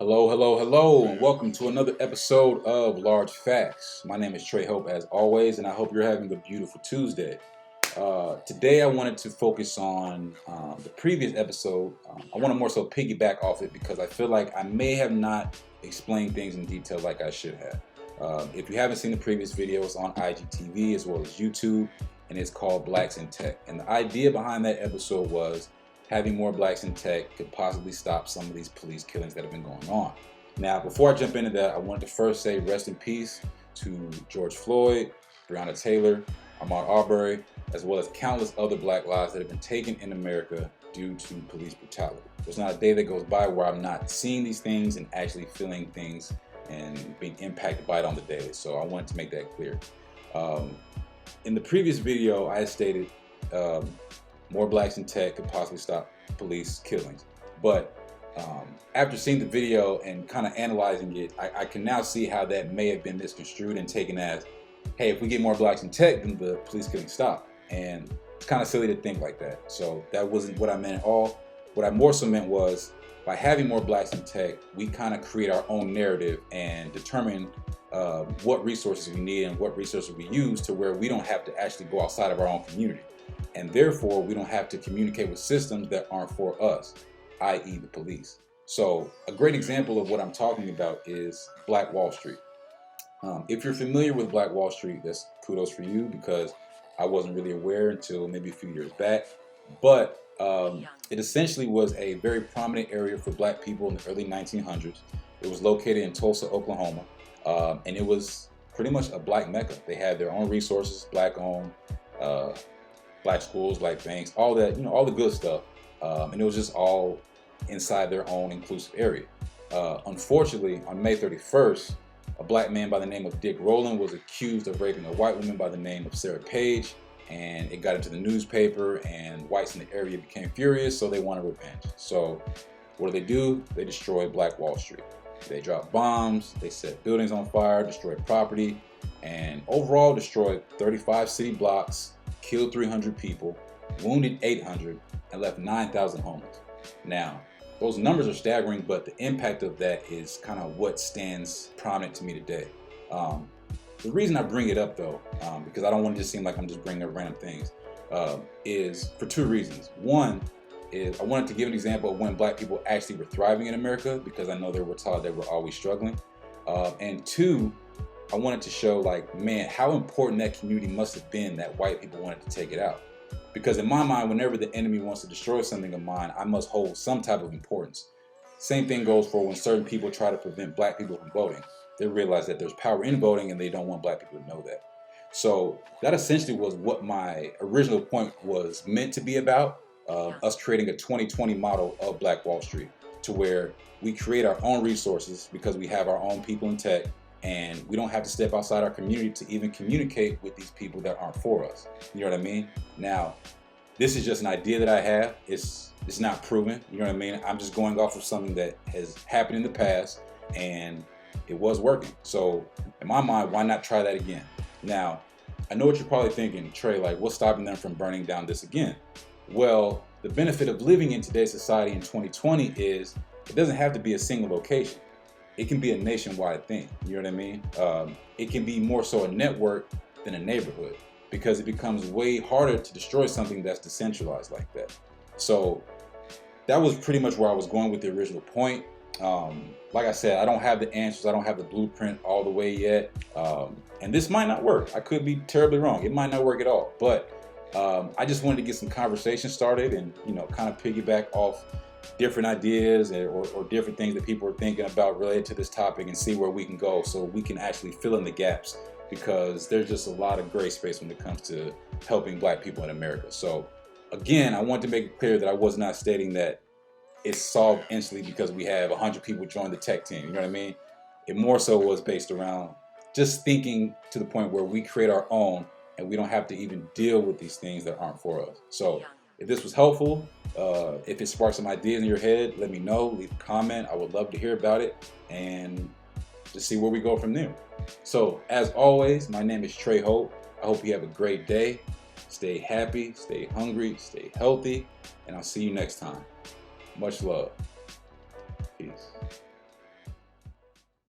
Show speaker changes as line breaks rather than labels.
Hello, hello, hello, and welcome to another episode of Large Facts. My name is Trey Hope, as always, and I hope you're having a beautiful Tuesday. Today, I wanted to focus on the previous episode. I want to more so piggyback off it because I feel like I may have not explained things in detail like I should have. If you haven't seen the previous video, it's on IGTV as well as YouTube, and it's called Blacks in Tech. And the idea behind that episode was having more blacks in tech could possibly stop some of these police killings that have been going on. Now, before I jump into that, I wanted to first say rest in peace to George Floyd, Breonna Taylor, Ahmaud Arbery, as well as countless other black lives that have been taken in America due to police brutality. There's not a day that goes by where I'm not seeing these things and actually feeling things and being impacted by it on the daily. So I wanted to make that clear. In the previous video, I had stated more blacks in tech could possibly stop police killings. But after seeing the video and kind of analyzing it, I can now see how that may have been misconstrued and taken as, hey, if we get more blacks in tech, then the police killings stop. And it's kind of silly to think like that. So that wasn't what I meant at all. What I more so meant was, by having more blacks in tech, we kind of create our own narrative and determine what resources we need and what resources we use to where we don't have to actually go outside of our own community. And therefore, we don't have to communicate with systems that aren't for us, i.e. the police. So a great example of what I'm talking about is Black Wall Street. If you're familiar with Black Wall Street, that's kudos for you, because I wasn't really aware until maybe a few years back. But it essentially was a very prominent area for black people in the early 1900s. It was located in Tulsa, Oklahoma, and it was pretty much a black mecca. They had their own resources, black-owned, black schools, black banks, all that, all the good stuff. And it was just all inside their own inclusive area. Unfortunately, on May 31st, a black man by the name of Dick Rowland was accused of raping a white woman by the name of Sarah Page, and it got into the newspaper, and whites in the area became furious, so they wanted revenge. So what do? They destroyed Black Wall Street. They dropped bombs, they set buildings on fire, destroyed property, and overall destroyed 35 city blocks, killed 300 people, wounded 800, and left 9,000 homeless. Now, those numbers are staggering, but the impact of that is kind of what stands prominent to me today. The reason I bring it up, though, because I don't want to just seem like I'm just bringing up random things, is for two reasons. One is I wanted to give an example of when black people actually were thriving in America, because I know they were taught they were always struggling. And two, I wanted to show, like, man, how important that community must have been that white people wanted to take it out. Because in my mind, whenever the enemy wants to destroy something of mine, I must hold some type of importance. Same thing goes for when certain people try to prevent black people from voting. They realize that there's power in voting and they don't want black people to know that. So that essentially was what my original point was meant to be about, us creating a 2020 model of Black Wall Street, to where we create our own resources because we have our own people in tech, and we don't have to step outside our community to even communicate with these people that aren't for us. You know what I mean? Now, this is just an idea that I have. It's not proven. You know what I mean? I'm just going off of something that has happened in the past, and it was working. So in my mind, why not try that again? Now, I know what you're probably thinking, Trey, like, what's stopping them from burning down this again? Well, the benefit of living in today's society in 2020 is it doesn't have to be a single location. It can be a nationwide thing. You know what I mean? It can be more so a network than a neighborhood, because it becomes way harder to destroy something that's decentralized like that. So that was pretty much where I was going with the original point. Like I said, I don't have the answers. I don't have the blueprint all the way yet. And this might not work. I could be terribly wrong. It might not work at all. But I just wanted to get some conversation started and, kind of piggyback off different ideas or different things that people are thinking about related to this topic, and see where we can go so we can actually fill in the gaps, because there's just a lot of gray space when it comes to helping black people in America. So again, I want to make it clear that I was not stating that it's solved instantly because we have 100 people join the tech team. You know what I mean? It more so was based around just thinking to the point where we create our own, and we don't have to even deal with these things that aren't for us. So if this was helpful, if it sparked some ideas in your head, let me know. Leave a comment. I would love to hear about it and just see where we go from there. So as always, my name is Trey Hope. I hope you have a great day. Stay happy, stay hungry, stay healthy, and I'll see you next time. Much love. Peace.